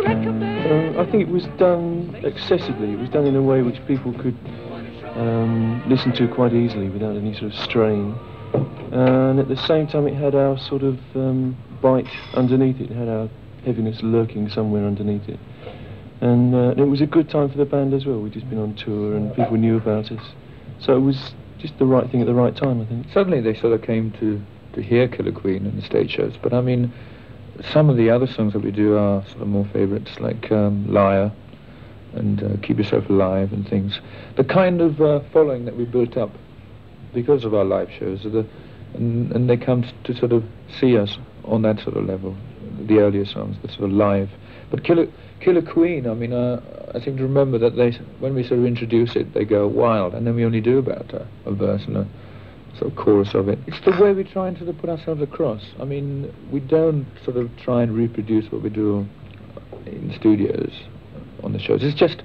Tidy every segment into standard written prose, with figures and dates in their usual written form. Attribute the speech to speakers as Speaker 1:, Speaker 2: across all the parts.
Speaker 1: I think it was done accessibly. It was done in a way which people could listen to quite easily without any sort of strain. And at the same time it had our sort of bite underneath it. It had our heaviness lurking somewhere underneath it. And it was a good time for the band as well. We'd just been on tour and people knew about us. So it was just the right thing at the right time, I think.
Speaker 2: Suddenly they sort of came to hear Killer Queen in the stage shows, but I mean, some of the other songs that we do are sort of more favourites, like Liar and Keep Yourself Alive and things. The kind of following that we built up because of our live shows, and they come to sort of see us on that sort of level, the earlier songs, the sort of live. But Killer Queen, I mean, I seem to remember that when we sort of introduce it, they go wild, and then we only do about a verse and a sort of chorus of it. It's the way we try and sort of put ourselves across. I mean, we don't sort of try and reproduce what we do in studios on the shows. It's just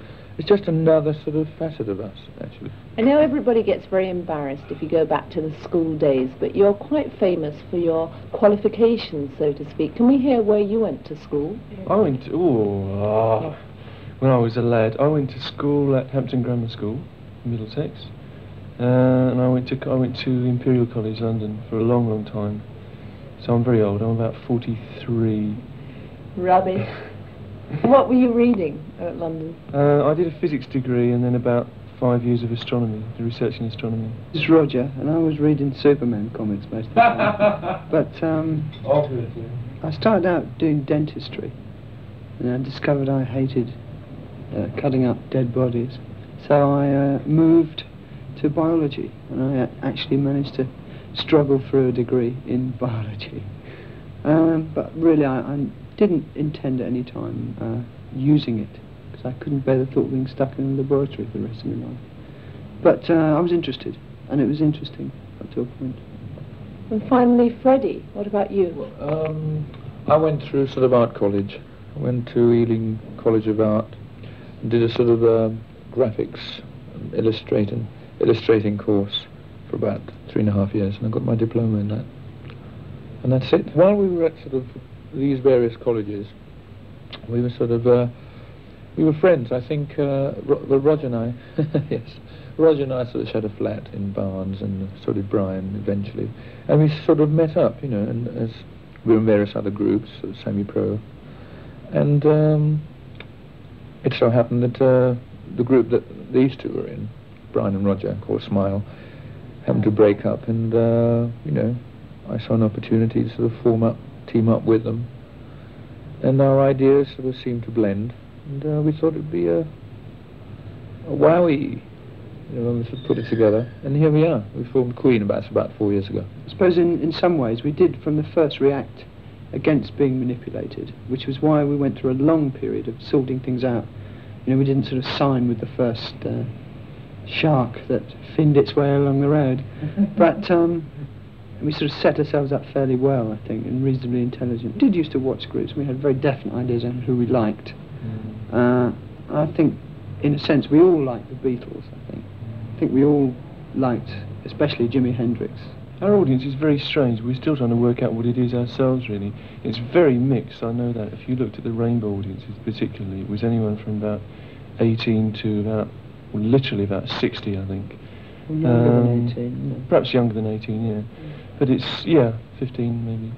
Speaker 2: another sort of facet of us, actually.
Speaker 3: I know everybody gets very embarrassed if you go back to the school days, but you're quite famous for your qualifications, so to speak. Can we hear where you went to school?
Speaker 1: I went to, when I was a lad, I went to school at Hampton Grammar School, Middlesex. And I went to Imperial College London for a long, long time. So I'm very old. I'm about 43.
Speaker 3: Rubbish. What were you reading at London?
Speaker 1: I did a physics degree and then about 5 years of astronomy, research in astronomy.
Speaker 4: This is Roger, and I was reading Superman comics most of the time. But
Speaker 1: obviously,
Speaker 4: I started out doing dentistry, and I discovered I hated cutting up dead bodies. So I moved to biology, and I actually managed to struggle through a degree in biology. But really, I didn't intend at any time using it, because I couldn't bear the thought of being stuck in a laboratory for the rest of my life. But I was interested, and it was interesting up to a point.
Speaker 3: And finally, Freddie, what about you?
Speaker 2: I went through sort of art college. I went to Ealing College of Art and did a sort of graphics and illustrating course for about 3.5 years, and I got my diploma in that. And that's it. While we were at sort of these various colleges, we were sort of, we were friends. I think, Roger and I, yes, Roger and I sort of shared a flat in Barnes, and so did Brian eventually. And we sort of met up, you know, and as we were in various other groups, sort of semi-pro. And it so happened that the group that these two were in, Brian and Roger, called Smile, happened to break up, and you know, I saw an opportunity to sort of team up with them, and our ideas sort of seemed to blend, and we thought it'd be a wowie, you know, when we sort of put it together, and here we are. We formed Queen about 4 years ago.
Speaker 4: I suppose in some ways we did from the first react against being manipulated, which was why we went through a long period of sorting things out. You know, we didn't sort of sign with the first shark that finned its way along the road. But we sort of set ourselves up fairly well, I think, and reasonably intelligent. We did used to watch groups. We had very definite ideas on who we liked. I think, in a sense, we all liked the Beatles, I think. I think we all liked, especially Jimi Hendrix.
Speaker 1: Our audience is very strange. We're still trying to work out what it is ourselves, really. It's very mixed, I know that. If you looked at the Rainbow audiences particularly, it was anyone from about 18 to about, well, literally about 60, I think.
Speaker 4: Well, younger than 18, yeah.
Speaker 1: Perhaps younger than 18, yeah. But it's, yeah, 15 maybe.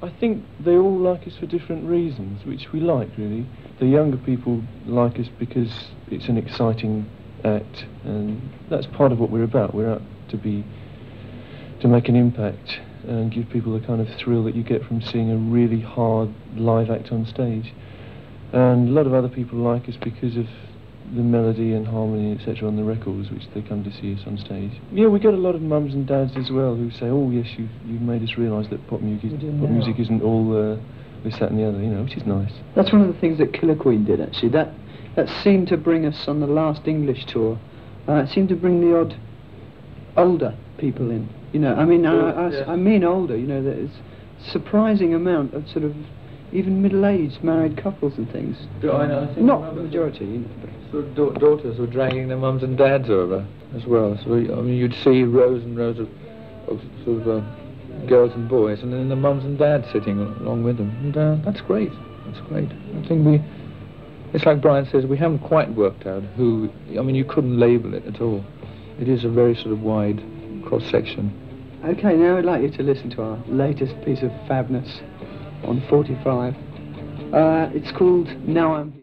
Speaker 1: I think they all like us for different reasons, which we like, really. The younger people like us because it's an exciting act, and that's part of what we're about. We're out to make an impact and give people the kind of thrill that you get from seeing a really hard live act on stage. And a lot of other people like us because of the melody and harmony, etc., on the records, which they come to see us on stage. Yeah, we get a lot of mums and dads as well who say, "Oh yes, you've made us realise that pop music isn't all this, that and the other," you know, which is nice.
Speaker 4: That's one of the things that Killer Queen did, actually. That seemed to bring us on the last English tour. It seemed to bring the odd older people in. You know, I mean, I mean older. You know, there's a surprising amount of sort of even middle-aged married couples and things.
Speaker 2: I know, I think
Speaker 4: not the majority, you know. But
Speaker 2: sort of daughters were dragging their mums and dads over as well. So I mean, you'd see rows and rows of sort of girls and boys, and then the mums and dads sitting along with them, and that's great. That's great. I think it's like Brian says, we haven't quite worked out who, I mean, you couldn't label it at all. It is a very sort of wide cross-section.
Speaker 4: Okay, now I'd like you to listen to our latest piece of fabness on 45. It's called Now I'm Here.